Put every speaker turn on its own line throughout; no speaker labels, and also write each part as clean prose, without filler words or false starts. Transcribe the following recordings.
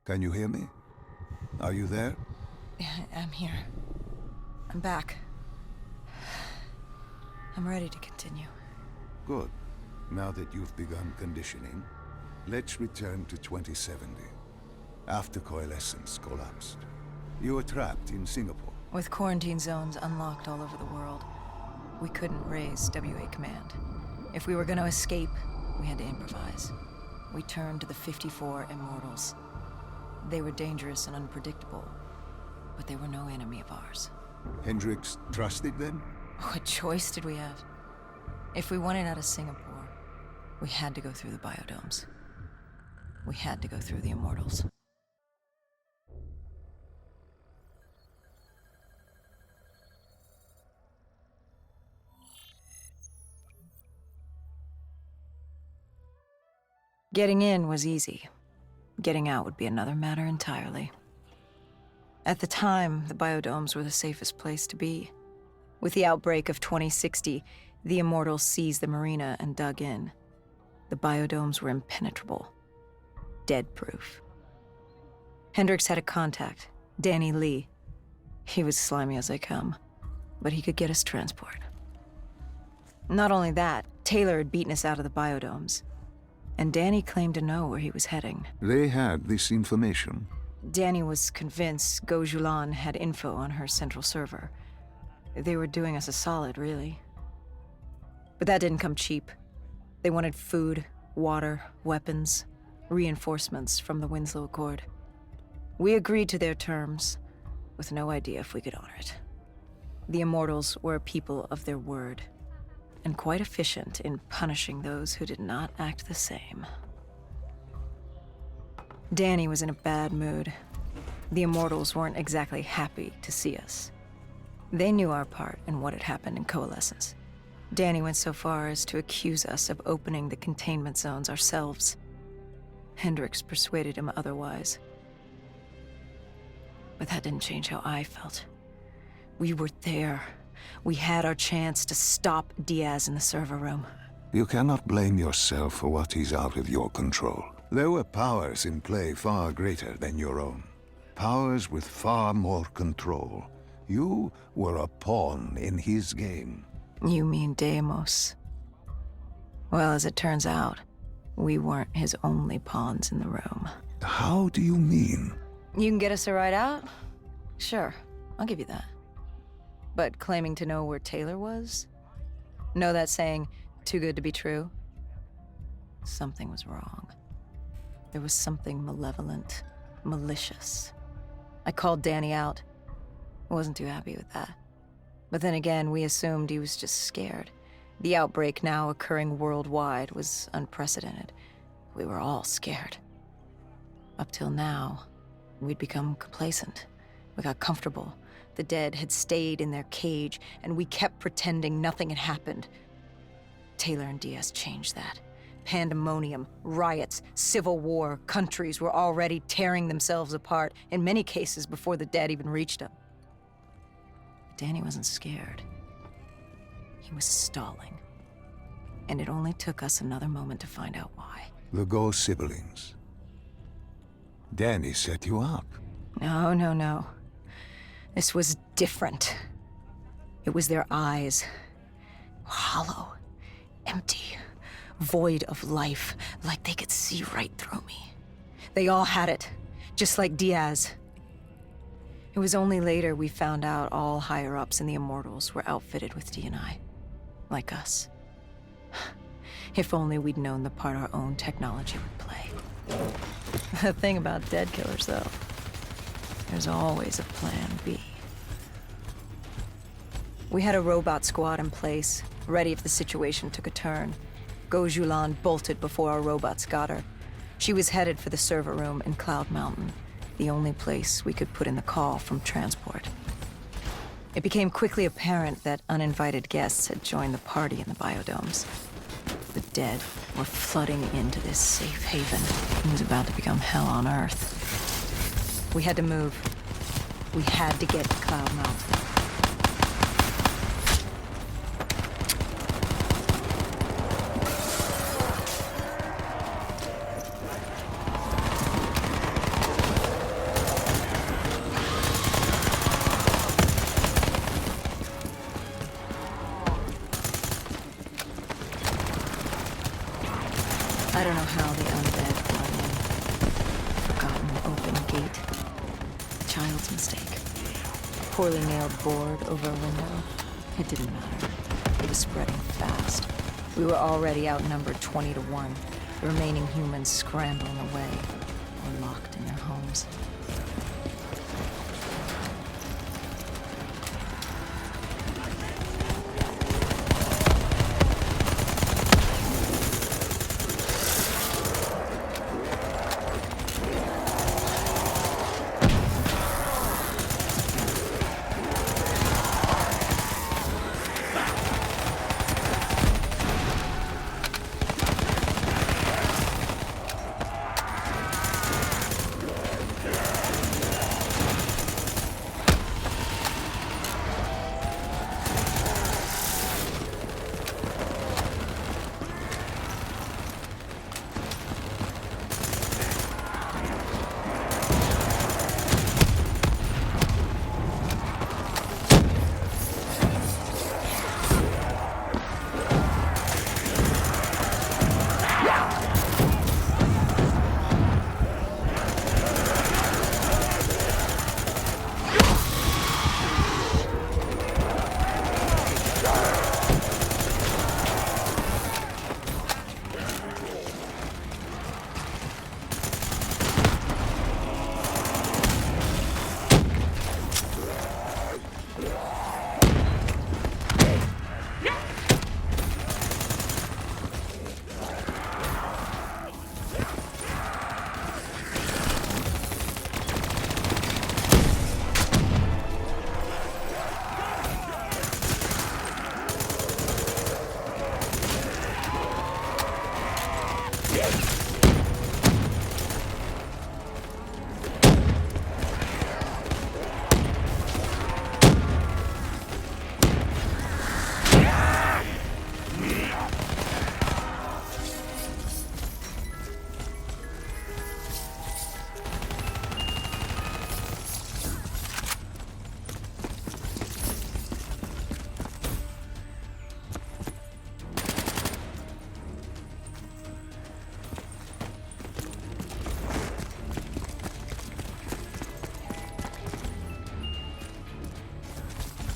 Can you hear me? Are you there?
I'm here. I'm back. I'm ready to continue.
Good. Now that you've begun conditioning, let's return to 2070. After Coalescence collapsed. You were trapped in Singapore.
With quarantine zones unlocked all over the world, we couldn't raise WA command. If we were going to escape, we had to improvise. We turned to the 54 Immortals. They were dangerous and unpredictable, but they were no enemy of ours.
Hendricks trusted them?
What choice did we have? If we wanted out of Singapore, we had to go through the biodomes. We had to go through the Immortals. Getting in was easy. Getting out would be another matter entirely. At the time, the biodomes were the safest place to be. With the outbreak of 2060, the Immortals seized the marina and dug in. The biodomes were impenetrable. Dead-proof. Hendricks had a contact, Danny Lee. He was slimy as they come, but he could get us transport. Not only that, Taylor had beaten us out of the biodomes, and Danny claimed to know where he was heading.
They had this information.
Danny was convinced Gojulan had info on her central server. They were doing us a solid, really. But that didn't come cheap. They wanted food, water, weapons, reinforcements from the Winslow Accord. We agreed to their terms, with no idea if we could honor it. The Immortals were a people of their word, and quite efficient in punishing those who did not act the same. Danny was in a bad mood. The Immortals weren't exactly happy to see us. They knew our part in what had happened in Coalescence. Danny went so far as to accuse us of opening the containment zones ourselves. Hendricks persuaded him otherwise. But that didn't change how I felt. We were there. We had our chance to stop Diaz in the server room.
You cannot blame yourself for what is out of your control. There were powers in play far greater than your own. Powers with far more control. You were a pawn in his game.
You mean Deimos? Well, as it turns out, we weren't his only pawns in the room.
How do you mean?
You can get us a ride out? Sure, I'll give you that. But claiming to know where Taylor was? Know that saying, too good to be true? Something was wrong. There was something malevolent, malicious. I called Danny out. I wasn't too happy with that. But then again, we assumed he was just scared. The outbreak now occurring worldwide was unprecedented. We were all scared. Up till now, we'd become complacent. We got comfortable. The dead had stayed in their cage, and we kept pretending nothing had happened. Taylor and Diaz changed that. Pandemonium, riots, civil war, countries were already tearing themselves apart, in many cases before the dead even reached them. Danny wasn't scared. He was stalling. And it only took us another moment to find out why.
The Go siblings. Danny set you up.
No. This was different. It was their eyes. Hollow, empty, void of life, like they could see right through me. They all had it, just like Diaz. It was only later we found out all higher-ups in the Immortals were outfitted with D&I, like us. If only we'd known the part our own technology would play. The thing about dead killers, though, there's always a plan B. We had a robot squad in place, ready if the situation took a turn. Gojulan bolted before our robots got her. She was headed for the server room in Cloud Mountain, the only place we could put in the call from transport. It became quickly apparent that uninvited guests had joined the party in the biodomes. The dead were flooding into this safe haven. It was about to become hell on Earth. We had to move. We had to get to Cloud Mountain. gate. Child's mistake. Poorly nailed board over a window. It didn't matter. It was spreading fast. We were already outnumbered 20 to 1. The remaining humans scrambling away or locked in their homes.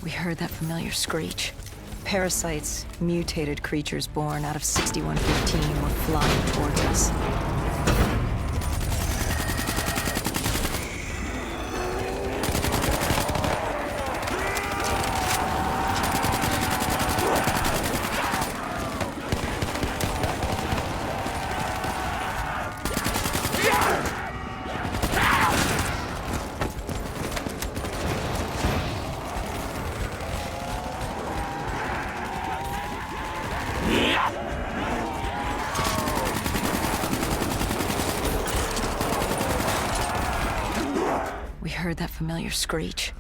We heard that familiar screech. Parasites, mutated creatures born out of 6115 were flying towards us. We heard that familiar screech.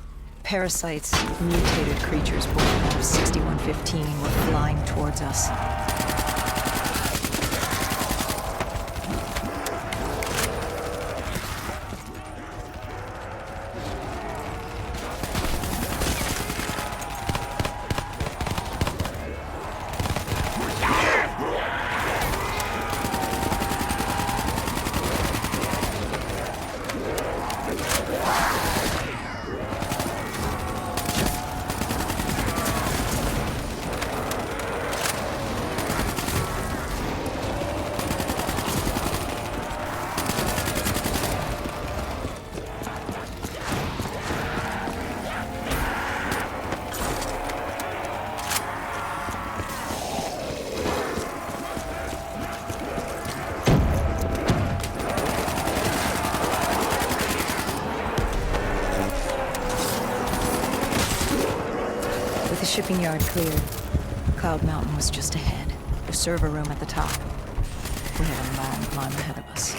Parasites, mutated creatures born out of 6115 were flying towards us. The shipping yard cleared. Cloud Mountain was just ahead. The server room at the top. We had a long climb ahead of us.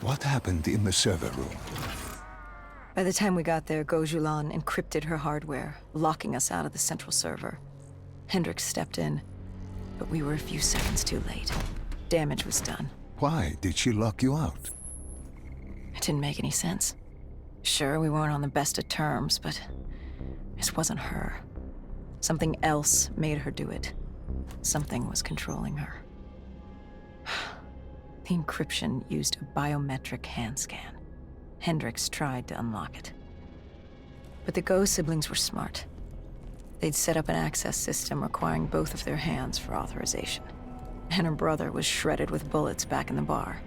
What happened in the server room?
By the time we got there, Gojulan encrypted her hardware, locking us out of the central server. Hendricks stepped in, but we were a few seconds too late. Damage was done.
Why did she lock you out?
It didn't make any sense. Sure, we weren't on the best of terms, but this wasn't her. Something else made her do it. Something was controlling her. The encryption used a biometric hand scan. Hendricks tried to unlock it. But the Go siblings were smart. They'd set up an access system requiring both of their hands for authorization. And her brother was shredded with bullets back in the bar.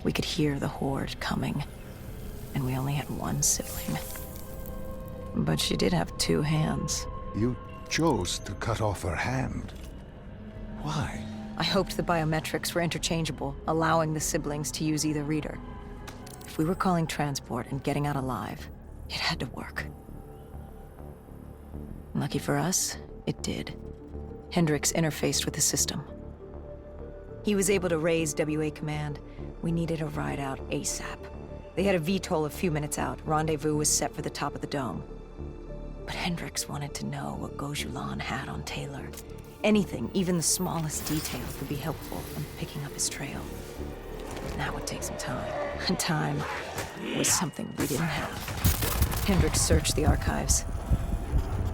We could hear the horde coming, and we only had one sibling. But she did have two hands.
You chose to cut off her hand. Why?
I hoped the biometrics were interchangeable, allowing the siblings to use either reader. If we were calling transport and getting out alive, it had to work. Lucky for us, it did. Hendricks interfaced with the system. He was able to raise WA command. We needed a ride out ASAP. They had a VTOL a few minutes out. Rendezvous was set for the top of the dome. But Hendricks wanted to know what Gojulan had on Taylor. Anything, even the smallest detail, could be helpful in picking up his trail. And that would take some time. And time was something we didn't have. Hendricks searched the archives.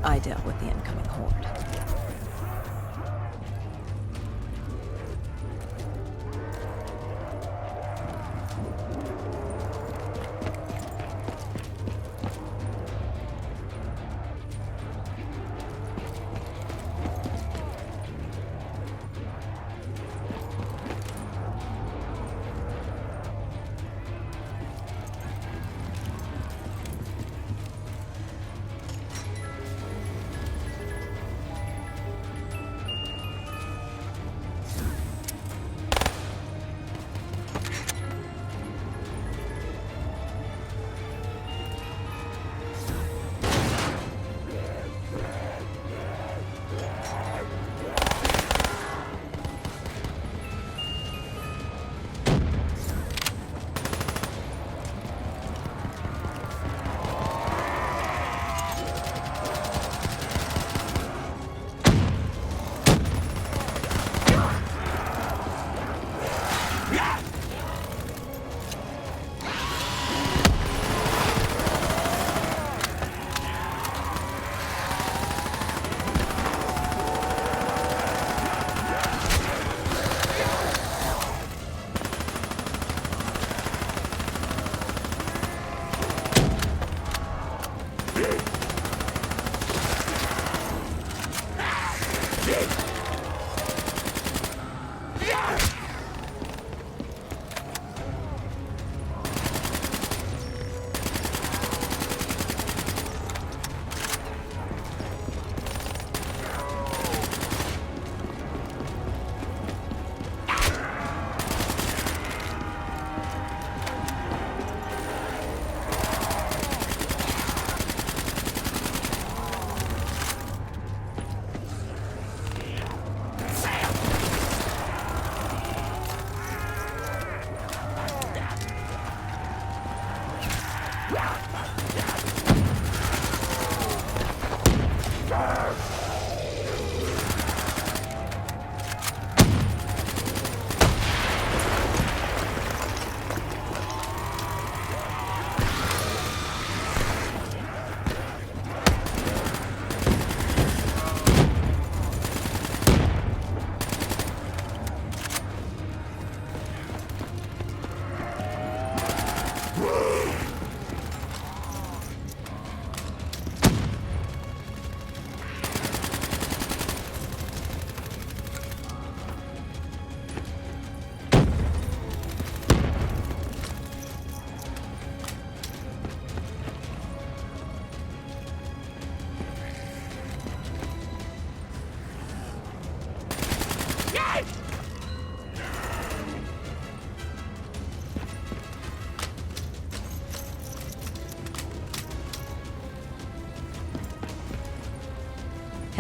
I dealt with the incoming horde.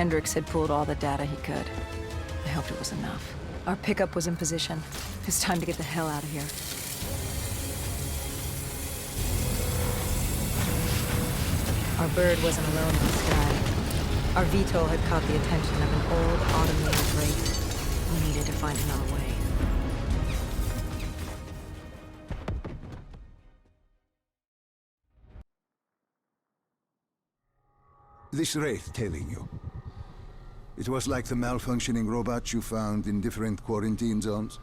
Hendricks had pulled all the data he could. I hoped it was enough. Our pickup was in position. It's time to get the hell out of here. Our bird wasn't alone in the sky. Our VTOL had caught the attention of an old automated wraith. We needed to find another way.
This wraith tailing you. It was like the malfunctioning robots you found in different quarantine zones.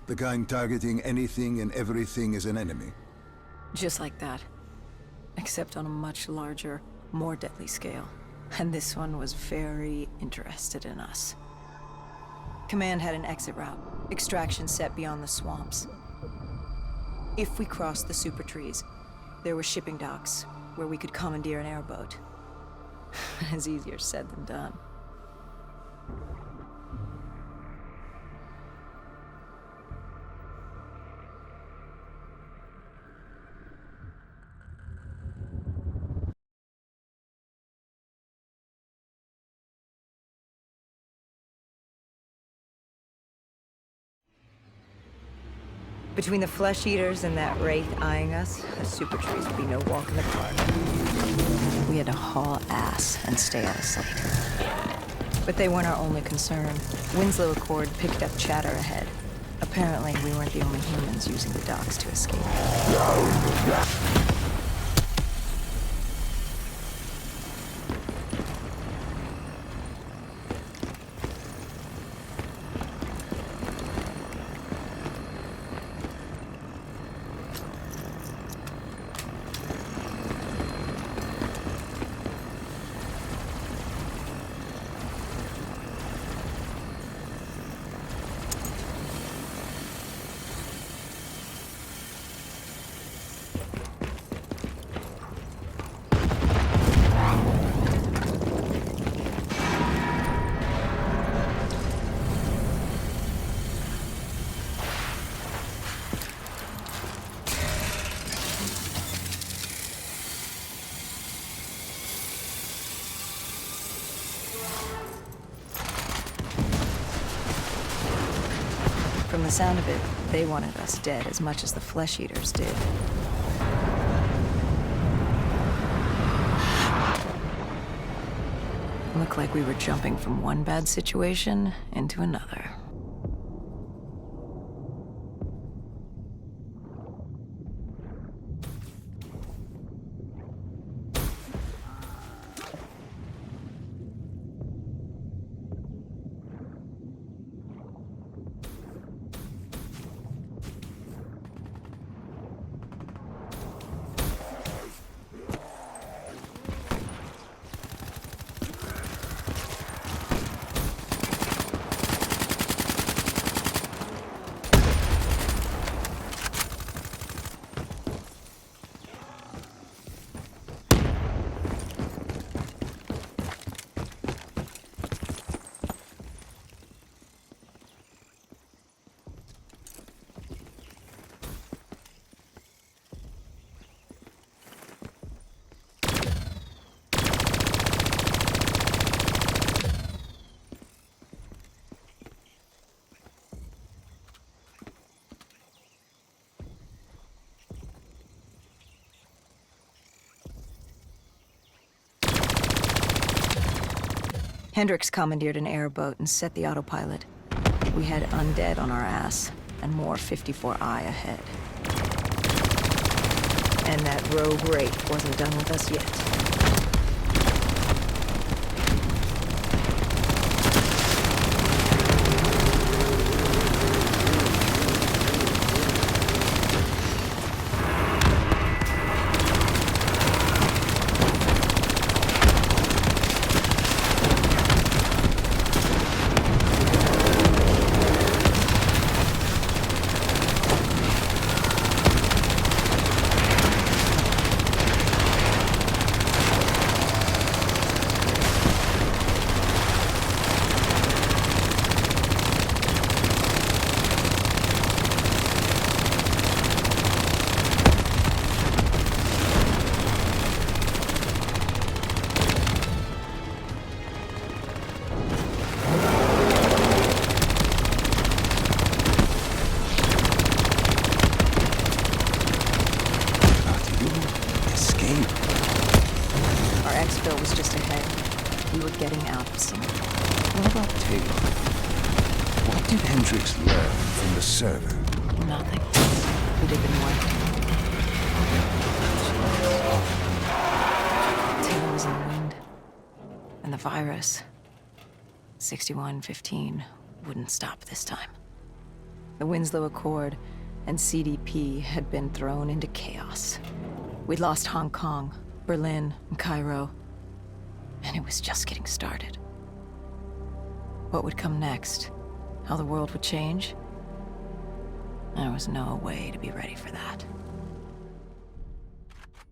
The kind targeting anything and everything as an enemy.
Just like that. Except on a much larger, more deadly scale. And this one was very interested in us. Command had an exit route. Extraction set beyond the swamps. If we crossed the super trees, there were shipping docks where we could commandeer an airboat. It's easier said than done. Between the flesh eaters and that wraith eyeing us, the super trees would be no walk in the park. We had to haul ass and stay out of sight. But they weren't our only concern. Winslow Accord picked up chatter ahead. Apparently, we weren't the only humans using the docks to escape. From the sound of it, they wanted us dead as much as the flesh eaters did. Looked like we were jumping from one bad situation into another. Hendricks commandeered an airboat and set the autopilot. We had undead on our ass, and more 54I ahead. And that rogue wraith wasn't done with us yet.
What about Taylor? What did Hendricks learn from the server?
Nothing. Who did the work? Taylor was in the wind. And the virus, 6115, wouldn't stop this time. The Winslow Accord and CDP had been thrown into chaos. We'd lost Hong Kong, Berlin, and Cairo. And it was just getting started. What would come next? How the world would change? There was no way to be ready for that.